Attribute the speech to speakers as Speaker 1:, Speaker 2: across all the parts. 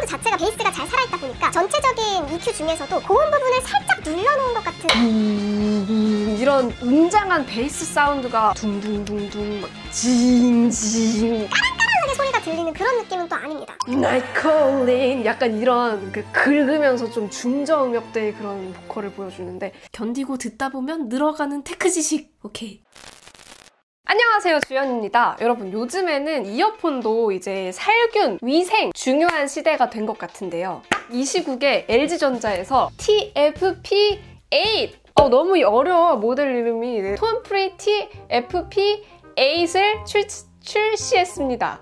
Speaker 1: 자체가 베이스가 잘 살아있다 보니까 전체적인 EQ 중에서도 고음 부분을 살짝 눌러놓은 것 같은
Speaker 2: 이런 웅장한 베이스 사운드가 둥둥둥둥 막 징징
Speaker 1: 까랑까랑하게 소리가 들리는 그런 느낌은 또 아닙니다.
Speaker 2: Night Calling 약간 이런 그 긁으면서 좀 중저음역대의 그런 보컬을 보여주는데 견디고 듣다 보면 늘어가는 테크 지식. 오케이. 안녕하세요, 주연입니다. 여러분, 요즘에는 이어폰도 이제 살균, 위생 중요한 시대가 된 것 같은데요. 이 시국에 LG전자에서 TFP8 너무 어려워, 모델 이름이. 톤프리 TFP8을 출시했습니다.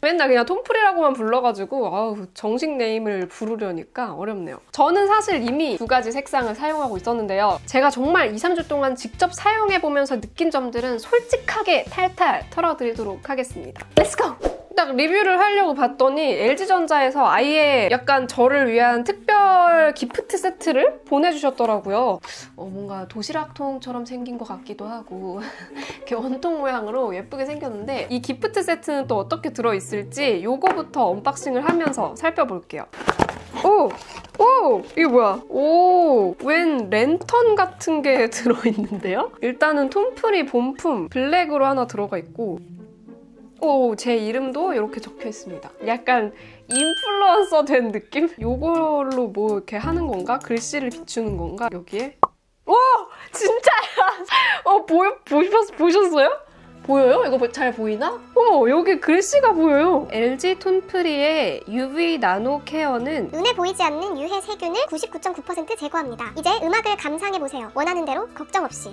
Speaker 2: 맨날 그냥 톰프리라고만 불러가지고 정식 네임을 부르려니까 어렵네요. 저는 사실 이미 두 가지 색상을 사용하고 있었는데요. 제가 정말 2, 3주 동안 직접 사용해보면서 느낀 점들은 솔직하게 탈탈 털어드리도록 하겠습니다. 렛츠고! 딱 리뷰를 하려고 봤더니 LG전자에서 아예 약간 저를 위한 특별 기프트 세트를 보내주셨더라고요. 뭔가 도시락통처럼 생긴 것 같기도 하고 이렇게 원통 모양으로 예쁘게 생겼는데 이 기프트 세트는 또 어떻게 들어있을지 요거부터 언박싱을 하면서 살펴볼게요. 이게 뭐야? 웬 랜턴 같은 게 들어있는데요? 일단은 톰프리 본품 블랙으로 하나 들어가 있고 제 이름도 이렇게 적혀 있습니다. 약간 인플루언서 된 느낌? 요걸로 뭐 이렇게 하는 건가? 글씨를 비추는 건가? 여기에? 와! 진짜야! 보셨어요? 보여요? 이거 잘 보이나? 여기 글씨가 보여요. LG 톤프리의 UV 나노 케어는
Speaker 1: 눈에 보이지 않는 유해 세균을 99.9% 제거합니다. 이제 음악을 감상해보세요. 원하는 대로 걱정 없이.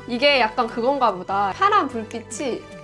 Speaker 2: 이게 약간 그건가 보다. 파란 불빛이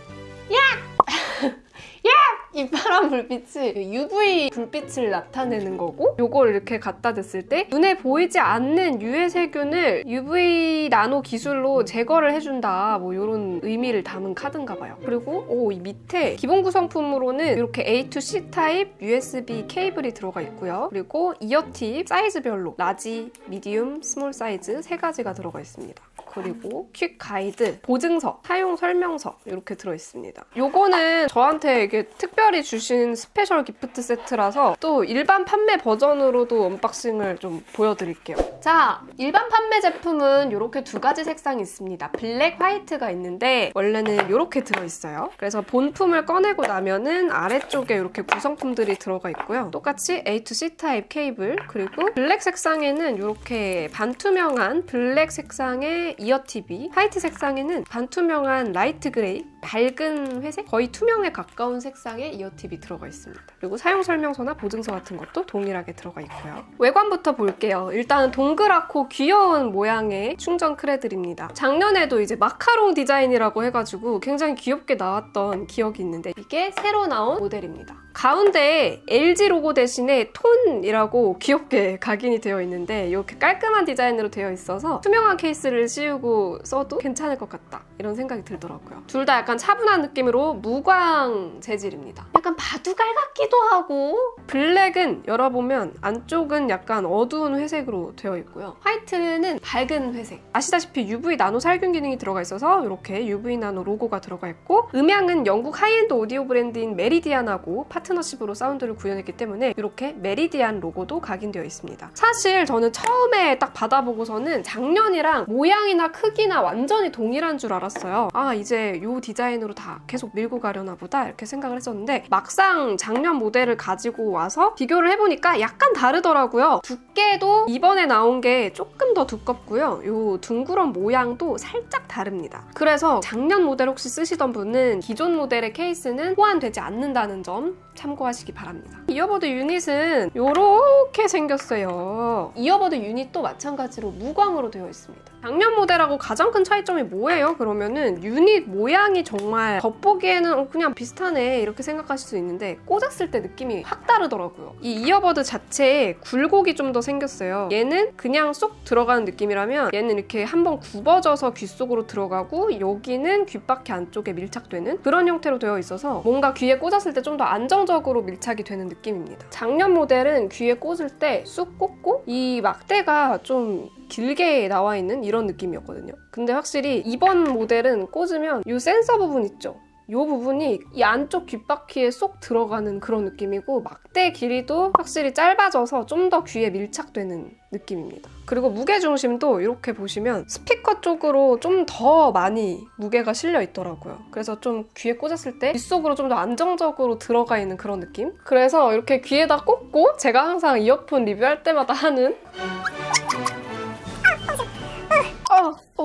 Speaker 2: 이 파란 불빛이 UV 불빛을 나타내는 거고 요걸 이렇게 갖다 댔을 때 눈에 보이지 않는 유해 세균을 UV 나노 기술로 제거를 해준다, 뭐 이런 의미를 담은 카드인가 봐요. 그리고 이 밑에 기본 구성품으로는 이렇게 A to C 타입 USB 케이블이 들어가 있고요. 그리고 이어팁 사이즈별로 라지, 미디움, 스몰 사이즈 3가지가 들어가 있습니다. 그리고 퀵 가이드, 보증서, 사용 설명서 이렇게 들어있습니다. 요거는 저한테 이게 특별히 주신 스페셜 기프트 세트라서 또 일반 판매 버전으로도 언박싱을 좀 보여드릴게요. 자, 일반 판매 제품은 이렇게 2가지 색상이 있습니다. 블랙, 화이트가 있는데 원래는 이렇게 들어있어요. 그래서 본품을 꺼내고 나면은 아래쪽에 이렇게 구성품들이 들어가 있고요. 똑같이 A to C 타입 케이블, 그리고 블랙 색상에는 이렇게 반투명한 블랙 색상의 이어팁이, 화이트 색상에는 반투명한 라이트 그레이, 밝은 회색, 거의 투명에 가까운 색상의 이어팁이 들어가 있습니다. 그리고 사용 설명서나 보증서 같은 것도 동일하게 들어가 있고요. 외관부터 볼게요. 일단은 동그랗고 귀여운 모양의 충전 크레들입니다. 작년에도 이제 마카롱 디자인이라고 해가지고 굉장히 귀엽게 나왔던 기억이 있는데 이게 새로 나온 모델입니다. 가운데에 LG 로고 대신에 톤이라고 귀엽게 각인이 되어 있는데 이렇게 깔끔한 디자인으로 되어 있어서 투명한 케이스를 씌우고 써도 괜찮을 것 같다, 이런 생각이 들더라고요. 둘 다 약간 차분한 느낌으로 무광 재질입니다. 약간 바둑알 같기도 하고, 블랙은 열어보면 안쪽은 약간 어두운 회색으로 되어 있고요. 화이트는 밝은 회색. 아시다시피 UV 나노 살균 기능이 들어가 있어서 이렇게 UV 나노 로고가 들어가 있고, 음향은 영국 하이엔드 오디오 브랜드인 메리디안하고 파트너십으로 사운드를 구현했기 때문에 이렇게 메리디안 로고도 각인되어 있습니다. 사실 저는 처음에 딱 받아보고서는 작년이랑 모양이나 크기나 완전히 동일한 줄 알았어요. 이제 이 디자인으로 다 계속 밀고 가려나 보다, 이렇게 생각을 했었는데 막상 작년 모델을 가지고 와서 비교를 해보니까 약간 다르더라고요. 두께도 이번에 나온 게 조금 더 두껍고요. 이 둥그런 모양도 살짝 다릅니다. 그래서 작년 모델 혹시 쓰시던 분은 기존 모델의 케이스는 호환되지 않는다는 점 참고하시기 바랍니다. 이어버드 유닛은 이렇게 생겼어요. 이어버드 유닛도 마찬가지로 무광으로 되어 있습니다. 작년 모델하고 가장 큰 차이점이 뭐예요? 그러면은 유닛 모양이 정말 겉보기에는 그냥 비슷하네 이렇게 생각하실 수 있는데 꽂았을 때 느낌이 확 다르더라고요. 이 이어버드 자체에 굴곡이 좀 더 생겼어요. 얘는 그냥 쏙 들어가는 느낌이라면 얘는 이렇게 한번 굽어져서 귀 속으로 들어가고 여기는 귓바퀴 안쪽에 밀착되는 그런 형태로 되어 있어서 뭔가 귀에 꽂았을 때 좀 더 안정적으로 밀착이 되는 느낌입니다. 작년 모델은 귀에 꽂을 때 쑥 꽂고 이 막대가 좀 길게 나와 있는 이런 느낌이었거든요. 근데 확실히 이번 모델은 꽂으면 이 센서 부분 있죠? 이 부분이 이 안쪽 귓바퀴에 쏙 들어가는 그런 느낌이고 막대 길이도 확실히 짧아져서 좀 더 귀에 밀착되는 느낌입니다. 그리고 무게중심도 이렇게 보시면 스피커 쪽으로 좀 더 많이 무게가 실려 있더라고요. 그래서 좀 귀에 꽂았을 때 귓속으로 좀 더 안정적으로 들어가 있는 그런 느낌? 그래서 이렇게 귀에다 꽂고 제가 항상 이어폰 리뷰할 때마다 하는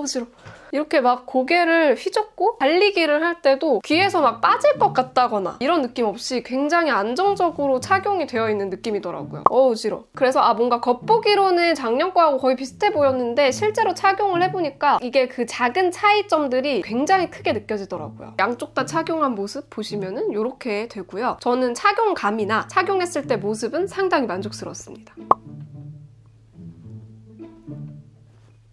Speaker 2: 싫어. 이렇게 막 고개를 휘젓고 달리기를 할 때도 귀에서 막 빠질 것 같다거나 이런 느낌 없이 굉장히 안정적으로 착용이 되어 있는 느낌이더라고요. 싫어. 그래서 뭔가 겉보기로는 작년 거하고 거의 비슷해 보였는데 실제로 착용을 해보니까 이게 그 작은 차이점들이 굉장히 크게 느껴지더라고요. 양쪽 다 착용한 모습 보시면은 이렇게 되고요. 저는 착용감이나 착용했을 때 모습은 상당히 만족스러웠습니다.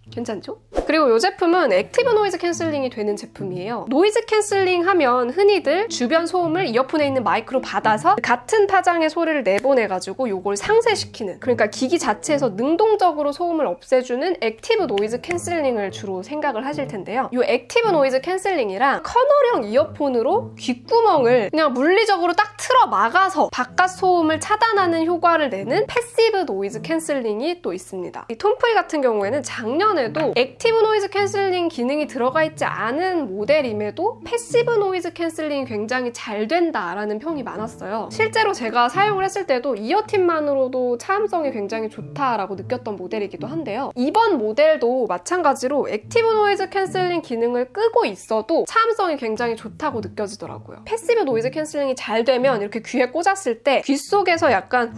Speaker 2: 괜찮죠? 그리고 이 제품은 액티브 노이즈 캔슬링이 되는 제품이에요. 노이즈 캔슬링 하면 흔히들 주변 소음을 이어폰에 있는 마이크로 받아서 같은 파장의 소리를 내보내가지고 이걸 상쇄시키는, 그러니까 기기 자체에서 능동적으로 소음을 없애주는 액티브 노이즈 캔슬링을 주로 생각을 하실 텐데요. 이 액티브 노이즈 캔슬링이랑 커널형 이어폰으로 귓구멍을 그냥 물리적으로 딱 틀어 막아서 바깥 소음을 차단하는 효과를 내는 패시브 노이즈 캔슬링이 또 있습니다. 이 톰프리 같은 경우에는 작년에도 액티브 노이즈 캔슬링 기능이 들어가 있지 않은 모델임에도 패시브 노이즈 캔슬링이 굉장히 잘 된다라는 평이 많았어요. 실제로 제가 사용을 했을 때도 이어팁만으로도 차음성이 굉장히 좋다라고 느꼈던 모델이기도 한데요. 이번 모델도 마찬가지로 액티브 노이즈 캔슬링 기능을 끄고 있어도 차음성이 굉장히 좋다고 느껴지더라고요. 패시브 노이즈 캔슬링이 잘 되면 이렇게 귀에 꽂았을 때 귓속에서 약간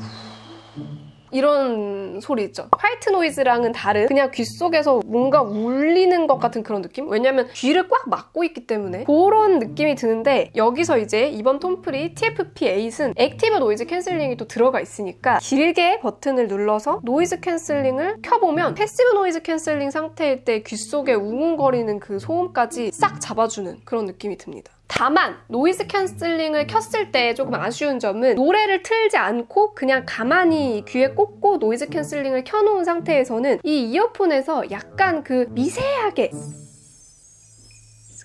Speaker 2: 이런 소리 있죠. 화이트 노이즈랑은 다른 그냥 귓속에서 뭔가 울리는 것 같은 그런 느낌? 왜냐면 귀를 꽉 막고 있기 때문에 그런 느낌이 드는데 여기서 이제 이번 톰프리 TFP8은 액티브 노이즈 캔슬링이 또 들어가 있으니까 길게 버튼을 눌러서 노이즈 캔슬링을 켜보면 패시브 노이즈 캔슬링 상태일 때 귓속에 웅웅거리는 그 소음까지 싹 잡아주는 그런 느낌이 듭니다. 다만 노이즈 캔슬링을 켰을 때 조금 아쉬운 점은 노래를 틀지 않고 그냥 가만히 귀에 꽂고 노이즈 캔슬링을 켜놓은 상태에서는 이 이어폰에서 약간 그 미세하게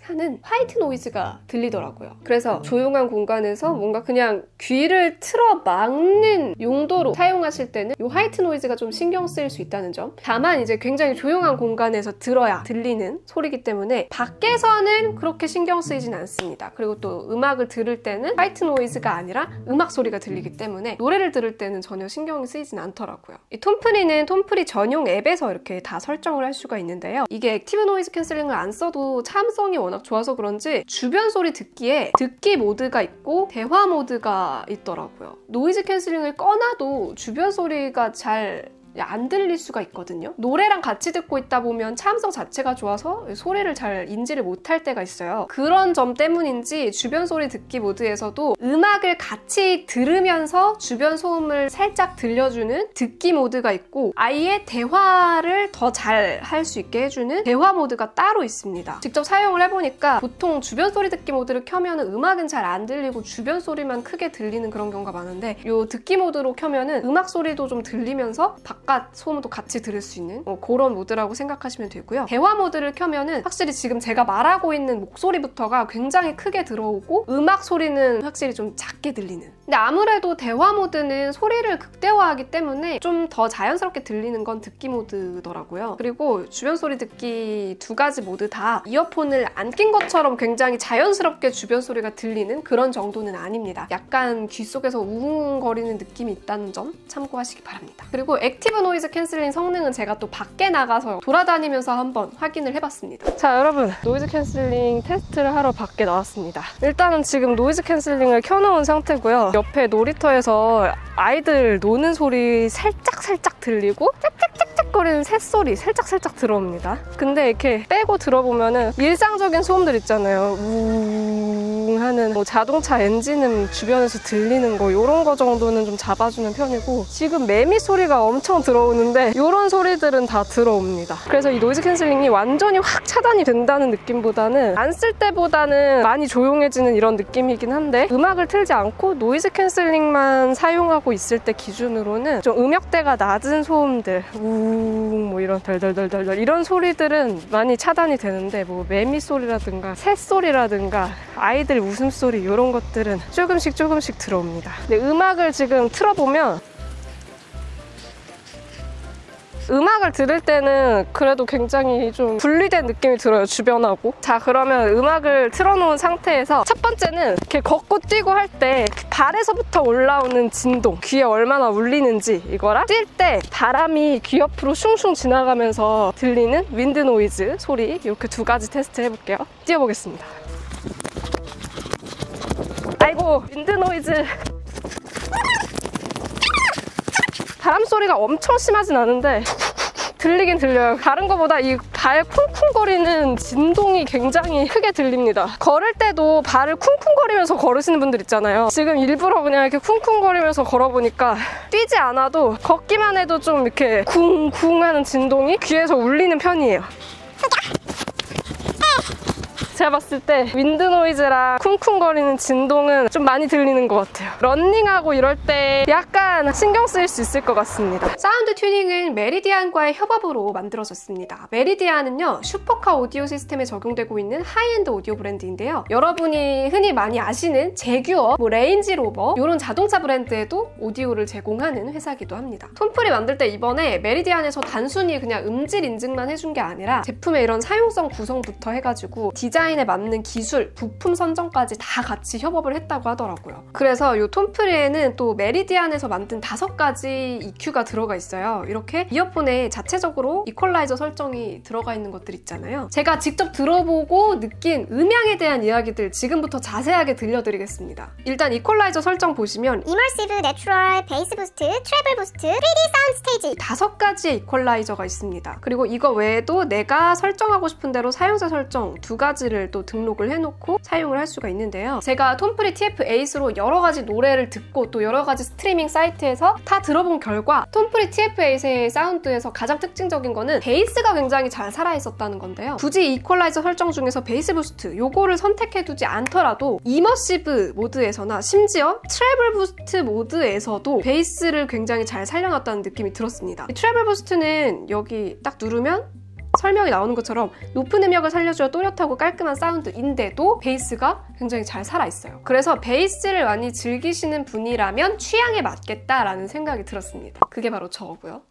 Speaker 2: 하는 화이트 노이즈가 들리더라고요. 그래서 조용한 공간에서 뭔가 그냥 귀를 틀어 막는 용도로 사용하실 때는 이 화이트 노이즈가 좀 신경 쓰일 수 있다는 점. 다만 이제 굉장히 조용한 공간에서 들어야 들리는 소리이기 때문에 밖에서는 그렇게 신경 쓰이진 않습니다. 그리고 또 음악을 들을 때는 화이트 노이즈가 아니라 음악 소리가 들리기 때문에 노래를 들을 때는 전혀 신경이 쓰이진 않더라고요. 이 톰프리는 톰프리 전용 앱에서 이렇게 다 설정을 할 수가 있는데요. 이게 액티브 노이즈 캔슬링을 안 써도 차음성이 워낙 좋아서 그런지 주변 소리 듣기에 듣기 모드가 있고 대화 모드가 있더라고요. 노이즈 캔슬링을 꺼놔도 주변 소리가 잘 안 들릴 수가 있거든요. 노래랑 같이 듣고 있다 보면 차음성 자체가 좋아서 소리를 잘 인지를 못할 때가 있어요. 그런 점 때문인지 주변 소리 듣기 모드에서도 음악을 같이 들으면서 주변 소음을 살짝 들려주는 듣기 모드가 있고 아예 대화를 더 잘 할 수 있게 해주는 대화 모드가 따로 있습니다. 직접 사용을 해보니까 보통 주변 소리 듣기 모드를 켜면 음악은 잘 안 들리고 주변 소리만 크게 들리는 그런 경우가 많은데 이 듣기 모드로 켜면 음악 소리도 좀 들리면서 바깥 소음도 같이 들을 수 있는 그런 모드라고 생각하시면 되고요. 대화 모드를 켜면은 확실히 지금 제가 말하고 있는 목소리부터가 굉장히 크게 들어오고 음악 소리는 확실히 좀 작게 들리는. 근데 아무래도 대화 모드는 소리를 극대화하기 때문에 좀 더 자연스럽게 들리는 건 듣기 모드더라고요. 그리고 주변 소리 듣기 두 가지 모두 다 이어폰을 안 낀 것처럼 굉장히 자연스럽게 주변 소리가 들리는 그런 정도는 아닙니다. 약간 귀 속에서 우웅거리는 느낌이 있다는 점 참고하시기 바랍니다. 그리고 액티브 노이즈 캔슬링 성능은 제가 또 밖에 나가서 돌아다니면서 한번 확인을 해봤습니다. 자, 여러분, 노이즈 캔슬링 테스트를 하러 밖에 나왔습니다. 일단은 지금 노이즈 캔슬링을 켜놓은 상태고요. 옆에 놀이터에서 아이들 노는 소리 살짝 들리고 짹짹짹짹거리는 새소리 살짝 들어옵니다. 근데 이렇게 빼고 들어보면은 일상적인 소음들 있잖아요. 우웅 하는 뭐 자동차 엔진음 주변에서 들리는 거 이런 거 정도는 좀 잡아주는 편이고 지금 매미 소리가 엄청 들어오는데 이런 소리들은 다 들어옵니다. 그래서 이 노이즈 캔슬링이 완전히 확 차단이 된다는 느낌보다는 안 쓸 때보다는 많이 조용해지는 이런 느낌이긴 한데 음악을 틀지 않고 노이즈 캔슬링만 사용하고 있을 때 기준으로는 좀 음역대가 낮은 소음들 쿵 뭐 이런 덜덜덜덜 이런 소리들은 많이 차단이 되는데 뭐 매미 소리라든가 새 소리라든가 아이들 웃음소리 이런 것들은 조금씩 들어옵니다. 근데 음악을 지금 틀어보면 음악을 들을 때는 그래도 굉장히 좀 분리된 느낌이 들어요, 주변하고. 자, 그러면 음악을 틀어놓은 상태에서 첫 번째는 이렇게 걷고 뛰고 할 때 발에서부터 올라오는 진동, 귀에 얼마나 울리는지 이거랑 뛸 때 바람이 귀 옆으로 슝슝 지나가면서 들리는 윈드 노이즈 소리, 이렇게 두 가지 테스트 해볼게요. 뛰어보겠습니다. 아이고, 윈드 노이즈. 바람 소리가 엄청 심하진 않은데 들리긴 들려요. 다른 거보다 이 발 쿵쿵거리는 진동이 굉장히 크게 들립니다. 걸을 때도 발을 쿵쿵거리면서 걸으시는 분들 있잖아요. 지금 일부러 그냥 이렇게 쿵쿵거리면서 걸어보니까 뛰지 않아도 걷기만 해도 좀 이렇게 쿵쿵 하는 진동이 귀에서 울리는 편이에요. 제가 봤을 때 윈드 노이즈랑 쿵쿵거리는 진동은 좀 많이 들리는 것 같아요. 런닝하고 이럴 때 약간 신경 쓰일 수 있을 것 같습니다. 사운드 튜닝은 메리디안과의 협업으로 만들어졌습니다. 메리디안은요, 슈퍼카 오디오 시스템에 적용되고 있는 하이엔드 오디오 브랜드인데요. 여러분이 흔히 많이 아시는 제규어, 레인지로버 이런 자동차 브랜드에도 오디오를 제공하는 회사이기도 합니다. 톰프리 만들 때 이번에 메리디안에서 단순히 그냥 음질 인증만 해준 게 아니라 제품의 이런 사용성 구성부터 해가지고 디자인에 맞는 기술, 부품 선정까지 다 같이 협업을 했다고 하더라고요. 그래서 이 톰프리에는 또 메리디안에서 만든 5가지 EQ가 들어가 있어요. 이렇게 이어폰에 자체적으로 이퀄라이저 설정이 들어가 있는 것들 있잖아요. 제가 직접 들어보고 느낀 음향에 대한 이야기들 지금부터 자세하게 들려드리겠습니다. 일단 이퀄라이저 설정 보시면
Speaker 1: 이머시브, 내추럴, 베이스 부스트, 트래블 부스트, 3D 사운드 스테이지
Speaker 2: 5가지의 이퀄라이저가 있습니다. 그리고 이거 외에도 내가 설정하고 싶은 대로 사용자 설정 2가지를 또 등록을 해놓고 사용을 할 수가 있는데요. 제가 톰프리 TF-8로 여러 가지 노래를 듣고 또 여러 가지 스트리밍 사이트에서 다 들어본 결과 톰프리 TF-8의 사운드에서 가장 특징적인 거는 베이스가 굉장히 잘 살아있었다는 건데요. 굳이 이퀄라이저 설정 중에서 베이스 부스트 요거를 선택해두지 않더라도 이머시브 모드에서나 심지어 트래블 부스트 모드에서도 베이스를 굉장히 잘 살려놨다는 느낌이 들었습니다. 트래블 부스트는 여기 딱 누르면 설명이 나오는 것처럼 높은 음역을 살려줘야 또렷하고 깔끔한 사운드인데도 베이스가 굉장히 잘 살아있어요. 그래서 베이스를 많이 즐기시는 분이라면 취향에 맞겠다라는 생각이 들었습니다. 그게 바로 저고요.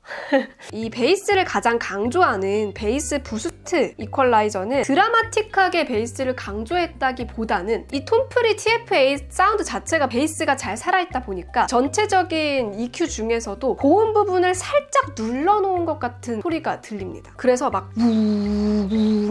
Speaker 2: 이 베이스를 가장 강조하는 베이스 부스트 이퀄라이저는 드라마틱하게 베이스를 강조했다기보다는 이 톰프리 TF-8 사운드 자체가 베이스가 잘 살아있다 보니까 전체적인 EQ 중에서도 고음 부분을 살짝 눌러놓은 것 같은 소리가 들립니다. 그래서 막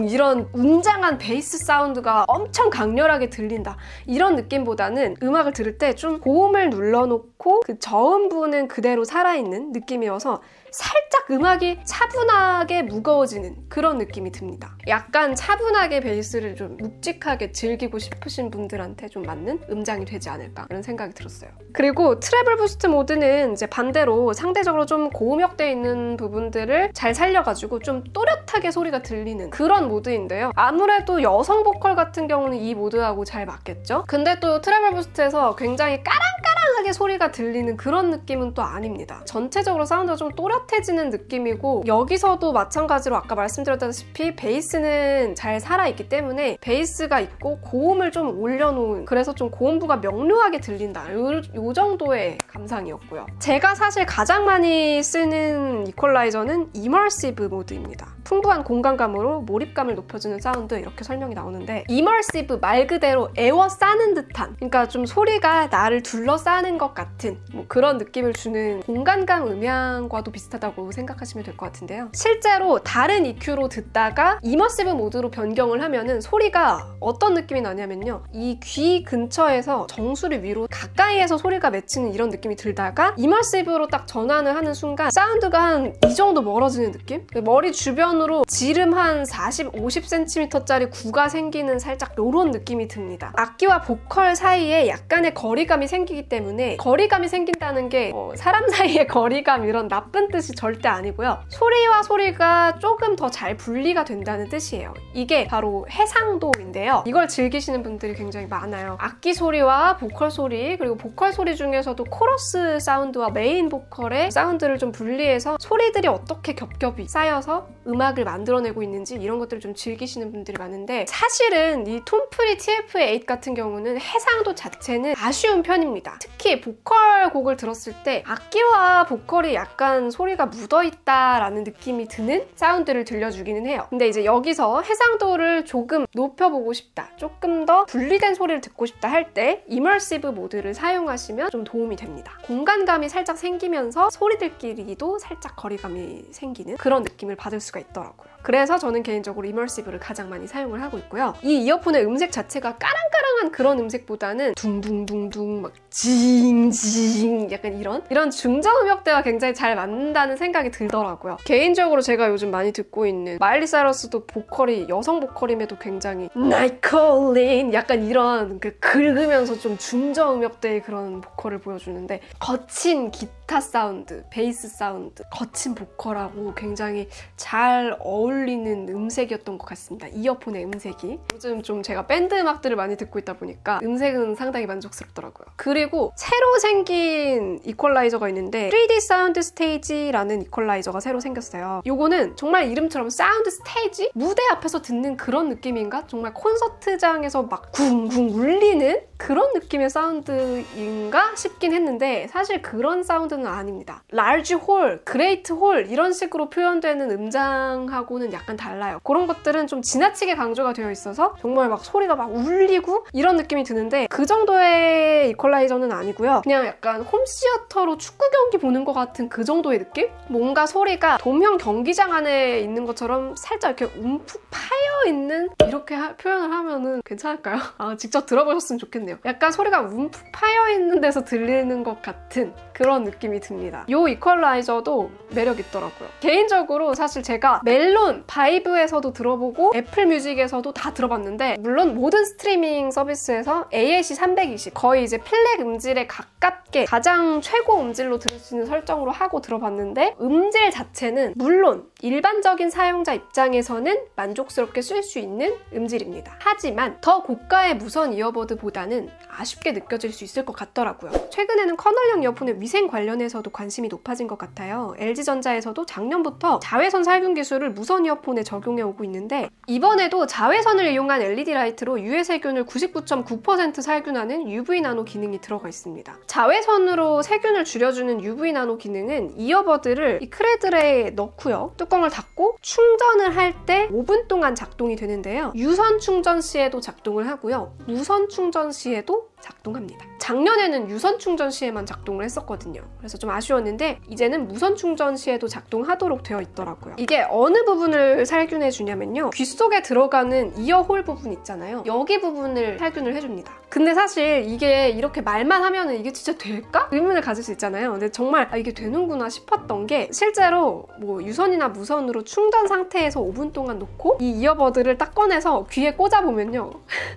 Speaker 2: 이런 웅장한 베이스 사운드가 엄청 강렬하게 들린다 이런 느낌보다는 음악을 들을 때 좀 고음을 눌러놓고 그 저음부는 그대로 살아있는 느낌이어서 살짝 음악이 차분하게 무거워지는 그런 느낌이 듭니다. 약간 차분하게 베이스를 좀 묵직하게 즐기고 싶으신 분들한테 좀 맞는 음장이 되지 않을까 그런 생각이 들었어요. 그리고 트래블 부스트 모드는 이제 반대로 상대적으로 좀 고음역되어 있는 부분들을 잘 살려가지고 좀 또렷하게 소리가 들리는 그런 모드인데요. 아무래도 여성 보컬 같은 경우는 이 모드하고 잘 맞겠죠? 근데 또 트래블 부스트에서 굉장히 까랑까랑하게 소리가 들리는 그런 느낌은 또 아닙니다. 전체적으로 사운드가 좀 또렷해지는 느낌이고 여기서도 마찬가지로 아까 말씀드렸다시피 베이스는 잘 살아있기 때문에 베이스가 있고 고음을 좀 올려놓은 그래서 좀 고음부가 명료하게 들린다 요 정도의 감상이었고요. 제가 사실 가장 많이 쓰는 이퀄라이저는 이머시브 모드입니다. 풍부한 공간감으로 몰입감을 높여주는 사운드 이렇게 설명이 나오는데 이머시브 말 그대로 에워싸는 듯한 그러니까 좀 소리가 나를 둘러싸는 것 같은 뭐 그런 느낌을 주는 공간감 음향과도 비슷하다고 생각하시면 될 것 같은데요. 실제로 다른 EQ로 듣다가 이머시브 모드로 변경을 하면은 소리가 어떤 느낌이 나냐면요. 이 귀 근처에서 정수리 위로 가까이에서 소리가 맺히는 이런 느낌이 들다가 이머시브로 딱 전환을 하는 순간 사운드가 한 이 정도 멀어지는 느낌? 머리 주변으로 기준으로 지름 한 40, 50cm짜리 구가 생기는 살짝 요런 느낌이 듭니다. 악기와 보컬 사이에 약간의 거리감이 생기기 때문에, 거리감이 생긴다는 게 사람 사이의 거리감 이런 나쁜 뜻이 절대 아니고요. 소리와 소리가 조금 더 잘 분리가 된다는 뜻이에요. 이게 바로 해상도인데요. 이걸 즐기시는 분들이 굉장히 많아요. 악기 소리와 보컬 소리, 그리고 보컬 소리 중에서도 코러스 사운드와 메인 보컬의 사운드를 좀 분리해서 소리들이 어떻게 겹겹이 쌓여서 음악을 만들어내고 있는지 이런 것들을 좀 즐기시는 분들이 많은데, 사실은 이 톰프리 TF-8 같은 경우는 해상도 자체는 아쉬운 편입니다. 특히 보컬 곡을 들었을 때 악기와 보컬이 약간 소리가 묻어있다라는 느낌이 드는 사운드를 들려주기는 해요. 근데 이제 여기서 해상도를 조금 높여보고 싶다, 조금 더 분리된 소리를 듣고 싶다 할 때 이머시브 모드를 사용하시면 좀 도움이 됩니다. 공간감이 살짝 생기면서 소리들끼리도 살짝 거리감이 생기는 그런 느낌을 받을 수가 있더라고요. 그래서 저는 개인적으로 이머시브를 가장 많이 사용을 하고 있고요. 이 이어폰의 음색 자체가 까랑까랑한 그런 음색보다는 둥둥둥둥 막 징징 약간 이런 중저음 음역대와 굉장히 잘 맞는다는 생각이 들더라고요. 개인적으로 제가 요즘 많이 듣고 있는 마일리 사이러스도 보컬이 여성 보컬임에도 굉장히 Night Calling 약간 이런 긁으면서 좀 중저음 음역대의 그런 보컬을 보여주는데, 거친 기타 사운드, 베이스 사운드, 거친 보컬하고 굉장히 잘 어울리는 음색이었던 것 같습니다. 이어폰의 음색이. 요즘 좀 제가 밴드 음악들을 많이 듣고 있다 보니까 음색은 상당히 만족스럽더라고요. 그리고 새로 생긴 이퀄라이저가 있는데 3D 사운드 스테이지라는 이퀄라이저가 새로 생겼어요. 요거는 정말 이름처럼 사운드 스테이지? 무대 앞에서 듣는 그런 느낌인가? 정말 콘서트장에서 막 쿵쿵 울리는 그런 느낌의 사운드인가 싶긴 했는데, 사실 그런 사운드는 아닙니다. 라지 홀, 그레이트 홀 이런 식으로 표현되는 음장하고는 약간 달라요. 그런 것들은 좀 지나치게 강조가 되어 있어서 정말 막 소리가 막 울리고 이런 느낌이 드는데, 그 정도의 이퀄라이저는 아니고요. 그냥 약간 홈시어터로 축구 경기 보는 것 같은 그 정도의 느낌? 뭔가 소리가 돔형 경기장 안에 있는 것처럼 살짝 이렇게 움푹 파여있는, 이렇게 표현을 하면은 괜찮을까요? 직접 들어보셨으면 좋겠네요. 약간 소리가 움푹 파여있는 데서 들리는 것 같은 그런 느낌이 듭니다. 이 이퀄라이저도 매력 있더라고요. 개인적으로 사실 제가 멜론, 바이브에서도 들어보고 애플 뮤직에서도 다 들어봤는데, 물론 모든 스트리밍 서비스에서 AAC 320 거의 이제 플랫 음질에 가깝게 가장 최고 음질로 들을 수 있는 설정으로 하고 들어봤는데, 음질 자체는 물론 일반적인 사용자 입장에서는 만족스럽게 쓸 수 있는 음질입니다. 하지만 더 고가의 무선 이어버드보다는 아쉽게 느껴질 수 있을 것 같더라고요. 최근에는 커널형 이어폰의 위생 관련해서도 관심이 높아진 것 같아요. LG전자에서도 작년부터 자외선 살균 기술을 무선 이어폰에 적용해 오고 있는데, 이번에도 자외선을 이용한 LED 라이트로 유해 세균을 99.9% 살균하는 UV 나노 기능이 들어가 있습니다. 자외선으로 세균을 줄여주는 UV 나노 기능은 이어버드를 이 크레들에 넣고요. 뚜껑을 닫고 충전을 할 때 5분 동안 작동이 되는데요. 유선 충전 시에도 작동을 하고요. 무선 충전 시에도 작동합니다. 작년에는 유선 충전 시에만 작동을 했었거든요. 그래서 좀 아쉬웠는데 이제는 무선 충전 시에도 작동하도록 되어 있더라고요. 이게 어느 부분을 살균해 주냐면요. 귀 속에 들어가는 이어홀 부분 있잖아요. 여기 부분을 살균을 해줍니다. 근데 사실 이게 이렇게 말만 하면은 이게 진짜 될까? 의문을 가질 수 있잖아요. 근데 정말 이게 되는구나 싶었던 게, 실제로 뭐 유선이나 무선으로 충전 상태에서 5분 동안 놓고 이 이어버드를 딱 꺼내서 귀에 꽂아보면요.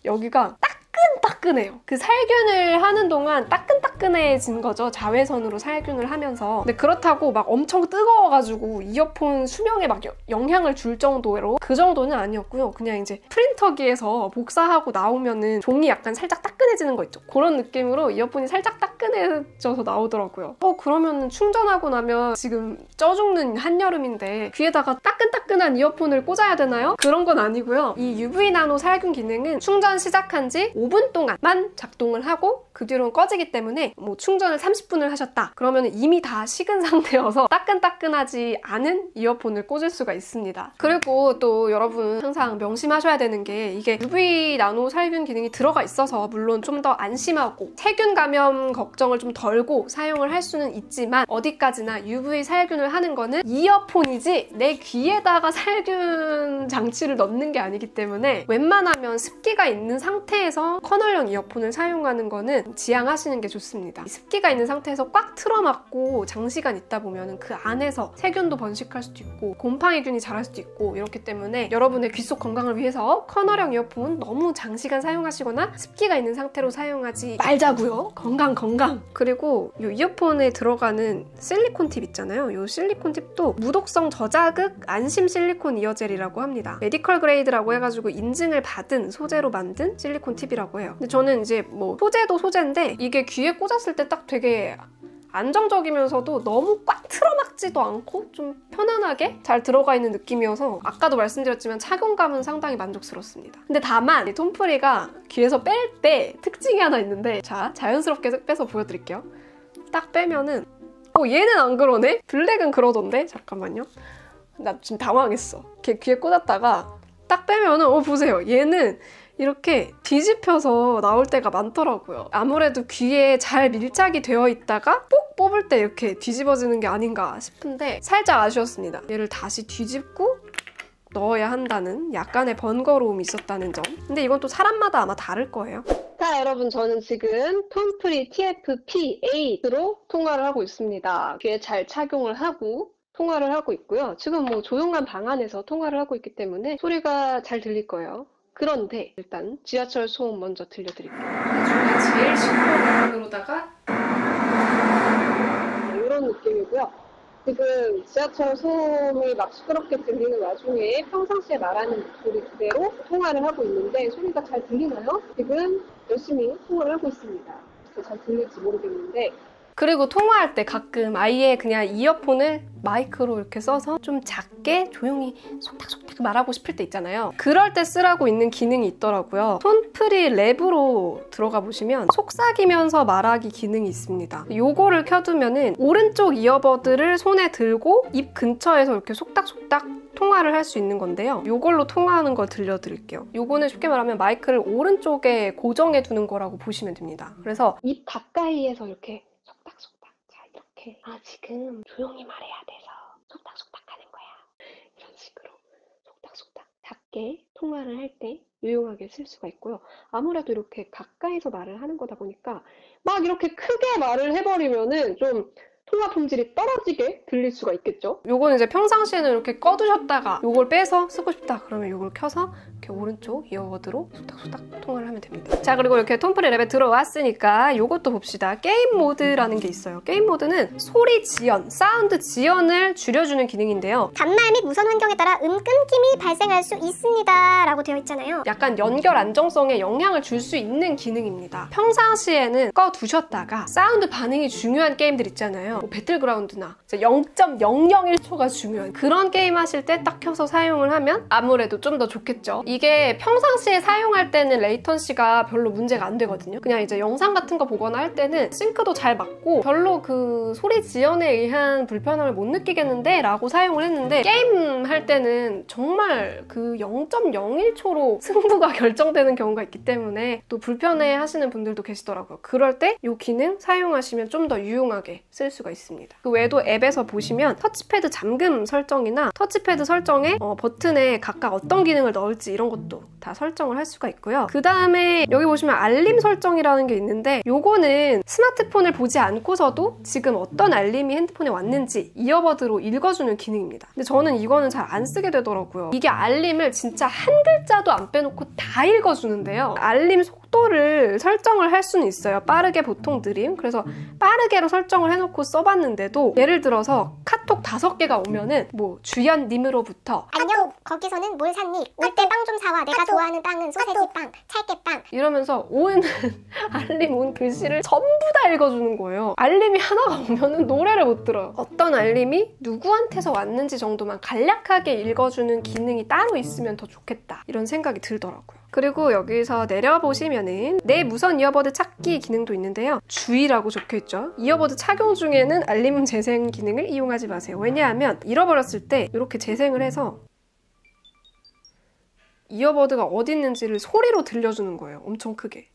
Speaker 2: 여기가 따끈따끈해요. 그 살균을 하는 동안 따끈따끈해진 거죠. 자외선으로 살균을 하면서. 근데 그렇다고 막 엄청 뜨거워가지고 이어폰 수명에 막 영향을 줄 정도로 그 정도는 아니었고요. 그냥 이제 프린터기에서 복사하고 나오면은 종이 약간 살짝 따끈해지는 거 있죠. 그런 느낌으로 이어폰이 살짝 따끈해져서 나오더라고요. 그러면은 충전하고 나면 지금 쪄 죽는 한여름인데 귀에다가 따끈따끈한 이어폰을 꽂아야 되나요? 그런 건 아니고요. 이 UV 나노 살균 기능은 충전 시작한 지 5분 동안만 작동을 하고 그 뒤로는 꺼지기 때문에 뭐 충전을 30분을 하셨다 그러면 이미 다 식은 상태여서 따끈따끈하지 않은 이어폰을 꽂을 수가 있습니다. 그리고 또 여러분 항상 명심하셔야 되는 게, 이게 UV 나노 살균 기능이 들어가 있어서 물론 좀 더 안심하고 세균 감염 걱정을 좀 덜고 사용을 할 수는 있지만, 어디까지나 UV 살균을 하는 거는 이어폰이지 내 귀에다가 살균 장치를 넣는 게 아니기 때문에 웬만하면 습기가 있는 상태에서 커널 커널형 이어폰을 사용하는 거는 지양하시는 게 좋습니다. 습기가 있는 상태에서 꽉 틀어막고 장시간 있다 보면 그 안에서 세균도 번식할 수도 있고 곰팡이균이 자랄 수도 있고 이렇기 때문에 여러분의 귀 속 건강을 위해서 커널형 이어폰 너무 장시간 사용하시거나 습기가 있는 상태로 사용하지 말자고요. 건강. 그리고 이 이어폰에 들어가는 실리콘 팁 있잖아요. 이 실리콘 팁도 무독성 저자극 안심 실리콘 이어젤이라고 합니다. 메디컬 그레이드라고 해가지고 인증을 받은 소재로 만든 실리콘 팁이라고 해요. 근데 저는 이제 뭐 소재도 소재인데 이게 귀에 꽂았을 때 딱 되게 안정적이면서도 너무 꽉 틀어막지도 않고 좀 편안하게 잘 들어가 있는 느낌이어서 아까도 말씀드렸지만 착용감은 상당히 만족스럽습니다. 근데 다만 이 톰프리가 귀에서 뺄 때 특징이 하나 있는데 자, 자연스럽게 빼서 보여드릴게요. 딱 빼면은 얘는 안 그러네? 블랙은 그러던데? 잠깐만요. 나 지금 당황했어. 걔 귀에 꽂았다가 딱 빼면은 보세요. 얘는 이렇게 뒤집혀서 나올 때가 많더라고요. 아무래도 귀에 잘 밀착이 되어 있다가 뽁 뽑을 때 이렇게 뒤집어지는 게 아닌가 싶은데 살짝 아쉬웠습니다. 얘를 다시 뒤집고 넣어야 한다는 약간의 번거로움이 있었다는 점. 근데 이건 또 사람마다 아마 다를 거예요. 자, 여러분, 저는 지금 톰프리 TFP8로 통화를 하고 있습니다. 귀에 잘 착용을 하고 통화를 하고 있고요. 지금 뭐 조용한 방 안에서 통화를 하고 있기 때문에 소리가 잘 들릴 거예요. 그런데 일단 지하철 소음 먼저 들려드릴게요. 이 중에 제일 시끄러운 부분으로다가 이런 느낌이고요. 지금 지하철 소음이 막 시끄럽게 들리는 와중에 평상시에 말하는 목소리 그대로 통화를 하고 있는데 소리가 잘 들리나요? 지금 열심히 통화를 하고 있습니다. 잘 들릴지 모르겠는데 그리고 통화할 때 가끔 아예 그냥 이어폰을 마이크로 이렇게 써서 좀 작게 조용히 속닥속닥 말하고 싶을 때 있잖아요. 그럴 때 쓰라고 있는 기능이 있더라고요. 톰프리 랩으로 들어가 보시면 속삭이면서 말하기 기능이 있습니다. 요거를 켜두면은 오른쪽 이어버드를 손에 들고 입 근처에서 이렇게 속닥속닥 통화를 할 수 있는 건데요. 요걸로 통화하는 걸 들려드릴게요. 요거는 쉽게 말하면 마이크를 오른쪽에 고정해 두는 거라고 보시면 됩니다. 그래서 입 가까이에서 이렇게 속닥속닥. 자, 이렇게. 지금 조용히 말해야 돼서 속닥속닥 하는 거야. 이런 식으로 속닥속닥 작게 통화를 할 때 유용하게 쓸 수가 있고요. 아무래도 이렇게 가까이서 말을 하는 거다 보니까 막 이렇게 크게 말을 해버리면은 좀 통화 품질이 떨어지게 들릴 수가 있겠죠? 요거는 이제 평상시에는 이렇게 꺼두셨다가 요걸 빼서 쓰고 싶다 그러면 요걸 켜서 이렇게 오른쪽 이어버드로 속닥속닥 통화를 하면 됩니다. 자, 그리고 이렇게 톰프리 랩에 들어왔으니까 요것도 봅시다. 게임 모드라는 게 있어요. 게임 모드는 소리 지연, 사운드 지연을 줄여주는 기능인데요.
Speaker 1: 단말 및 무선 환경에 따라 끊김이 발생할 수 있습니다 라고 되어 있잖아요.
Speaker 2: 약간 연결 안정성에 영향을 줄 수 있는 기능입니다. 평상시에는 꺼두셨다가 사운드 반응이 중요한 게임들 있잖아요. 뭐 배틀그라운드나 0.001초가 중요한 그런 게임 하실 때 딱 켜서 사용을 하면 아무래도 좀 더 좋겠죠. 이게 평상시에 사용할 때는 레이턴시가 별로 문제가 안 되거든요. 그냥 이제 영상 같은 거 보거나 할 때는 싱크도 잘 맞고 별로 그 소리 지연에 의한 불편함을 못 느끼겠는데 라고 사용을 했는데 게임 할 때는 정말 그 0.01초로 승부가 결정되는 경우가 있기 때문에 또 불편해 하시는 분들도 계시더라고요. 그럴 때 이 기능 사용하시면 좀 더 유용하게 쓸 수가 있습니다. 그 외에도 앱에서 보시면 터치패드 잠금 설정이나 터치패드 설정에 버튼에 각각 어떤 기능을 넣을지 이런 것도 다 설정을 할 수가 있고요. 그 다음에 여기 보시면 알림 설정이라는 게 있는데 요거는 스마트폰을 보지 않고서도 지금 어떤 알림이 핸드폰에 왔는지 이어버드로 읽어주는 기능입니다. 근데 저는 이거는 잘 안 쓰게 되더라고요. 이게 알림을 진짜 한 글자도 안 빼놓고 다 읽어주는데요. 알림 속도를 설정을 할 수는 있어요. 빠르게 보통 느림. 그래서 빠르게로 설정을 해놓고 써봤는데도 예를 들어서 카톡 5개가 오면은 뭐 주연님으로부터
Speaker 1: 안녕, 거기서는 뭘 샀니? 올 때 빵 좀 사와. 내가 좋아하는 빵은 소세지빵, 찰깨빵
Speaker 2: 이러면서 오는 알림 온 글씨를 전부 다 읽어주는 거예요. 알림이 하나가 오면은 노래를 못 들어요. 어떤 알림이 누구한테서 왔는지 정도만 간략하게 읽어주는 기능이 따로 있으면 더 좋겠다 이런 생각이 들더라고요. 그리고 여기서 내려보시면은 내 무선 이어버드 찾기 기능도 있는데요. 주의라고 적혀있죠. 이어버드 착용 중에는 알림 재생 기능을 이용하지 마세요. 왜냐하면 잃어버렸을 때 이렇게 재생을 해서 이어버드가 어디 있는지를 소리로 들려주는 거예요. 엄청 크게.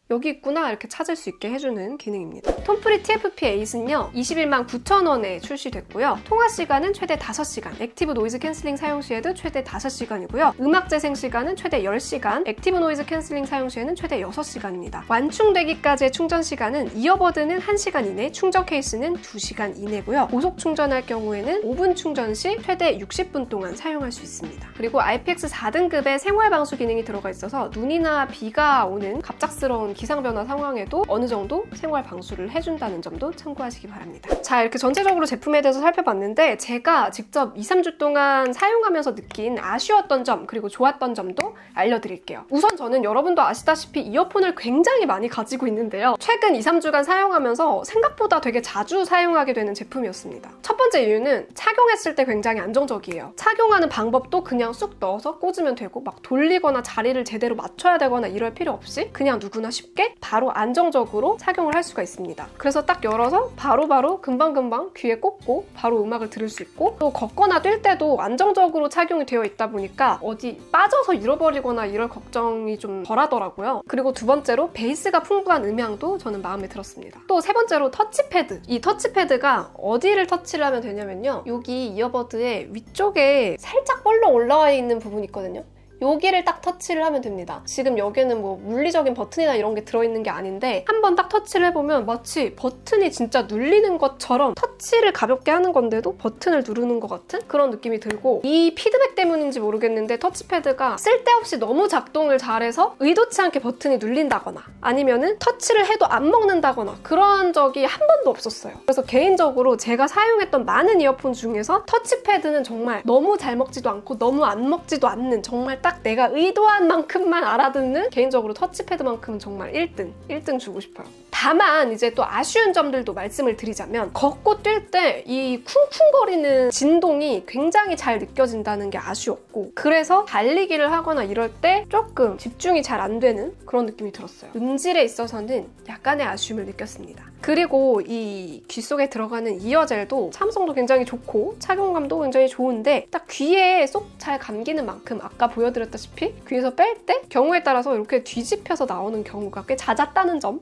Speaker 2: 여기 있구나 이렇게 찾을 수 있게 해주는 기능입니다. 톰프리 TFP8은요 21만 9천원에 출시됐고요. 통화 시간은 최대 5시간, 액티브 노이즈 캔슬링 사용 시에도 최대 5시간이고요. 음악 재생 시간은 최대 10시간, 액티브 노이즈 캔슬링 사용 시에는 최대 6시간입니다. 완충되기까지의 충전 시간은 이어버드는 1시간 이내, 충전 케이스는 2시간 이내고요. 고속 충전할 경우에는 5분 충전 시 최대 60분 동안 사용할 수 있습니다. 그리고 IPX 4등급의 생활 방수 기능이 들어가 있어서 눈이나 비가 오는 갑작스러운 기상 변화 상황에도 어느 정도 생활 방수를 해준다는 점도 참고하시기 바랍니다. 자, 이렇게 전체적으로 제품에 대해서 살펴봤는데 제가 직접 2, 3주 동안 사용하면서 느낀 아쉬웠던 점 그리고 좋았던 점도 알려드릴게요. 우선 저는 여러분도 아시다시피 이어폰을 굉장히 많이 가지고 있는데요. 최근 2, 3주간 사용하면서 생각보다 되게 자주 사용하게 되는 제품이었습니다. 첫 번째 이유는 착용했을 때 굉장히 안정적이에요. 착용하는 방법도 그냥 쑥 넣어서 꽂으면 되고 막 돌리거나 자리를 제대로 맞춰야 되거나 이럴 필요 없이 그냥 누구나 쉽게 바로 안정적으로 착용을 할 수가 있습니다. 그래서 딱 열어서 바로바로 금방금방 귀에 꽂고 바로 음악을 들을 수 있고 또 걷거나 뛸 때도 안정적으로 착용이 되어 있다 보니까 어디 빠져서 잃어버리거나 이럴 걱정이 좀 덜하더라고요. 그리고 두 번째로 베이스가 풍부한 음향도 저는 마음에 들었습니다. 또 세 번째로 터치패드. 이 터치패드가 어디를 터치를 하면 되냐면요. 여기 이어버드의 위쪽에 살짝 볼록 올라와 있는 부분이 있거든요. 여기를 딱 터치를 하면 됩니다. 지금 여기에는 뭐 물리적인 버튼이나 이런 게 들어있는 게 아닌데 한번 딱 터치를 해보면 마치 버튼이 진짜 눌리는 것처럼 터치를 가볍게 하는 건데도 버튼을 누르는 것 같은 그런 느낌이 들고 이 피드백 때문인지 모르겠는데 터치패드가 쓸데없이 너무 작동을 잘해서 의도치 않게 버튼이 눌린다거나 아니면은 터치를 해도 안 먹는다거나 그런 적이 한 번도 없었어요. 그래서 개인적으로 제가 사용했던 많은 이어폰 중에서 터치패드는 정말 너무 잘 먹지도 않고 너무 안 먹지도 않는 정말 딱 내가 의도한 만큼만 알아듣는 개인적으로 터치패드만큼은 정말 1등 주고 싶어요. 다만 이제 또 아쉬운 점들도 말씀을 드리자면 걷고 뛸 때 이 쿵쿵거리는 진동이 굉장히 잘 느껴진다는 게 아쉬웠고 그래서 달리기를 하거나 이럴 때 조금 집중이 잘 안 되는 그런 느낌이 들었어요. 음질에 있어서는 약간의 아쉬움을 느꼈습니다. 그리고 이 귀 속에 들어가는 이어젤도 참성도 굉장히 좋고 착용감도 굉장히 좋은데 딱 귀에 쏙 잘 감기는 만큼 아까 보여드렸다시피 귀에서 뺄 때 경우에 따라서 이렇게 뒤집혀서 나오는 경우가 꽤 잦았다는 점.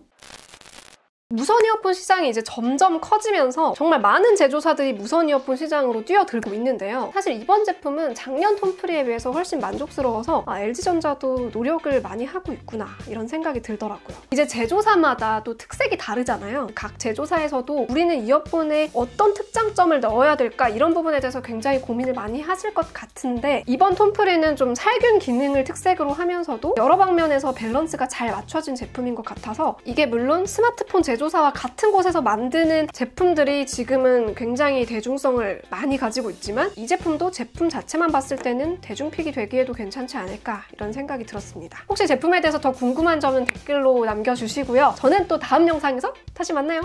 Speaker 2: 무선 이어폰 시장이 이제 점점 커지면서 정말 많은 제조사들이 무선 이어폰 시장으로 뛰어들고 있는데요. 사실 이번 제품은 작년 톰프리에 비해서 훨씬 만족스러워서 LG전자도 노력을 많이 하고 있구나 이런 생각이 들더라고요. 이제 제조사마다 또 특색이 다르잖아요. 각 제조사에서도 우리는 이어폰에 어떤 특장점을 넣어야 될까 이런 부분에 대해서 굉장히 고민을 많이 하실 것 같은데 이번 톰프리는 좀 살균 기능을 특색으로 하면서도 여러 방면에서 밸런스가 잘 맞춰진 제품인 것 같아서 이게 물론 스마트폰 제조사와 같은 곳에서 만드는 제품들이 지금은 굉장히 대중성을 많이 가지고 있지만 이 제품도 제품 자체만 봤을 때는 대중픽이 되기에도 괜찮지 않을까 이런 생각이 들었습니다. 혹시 제품에 대해서 더 궁금한 점은 댓글로 남겨주시고요. 저는 또 다음 영상에서 다시 만나요.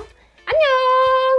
Speaker 2: 안녕!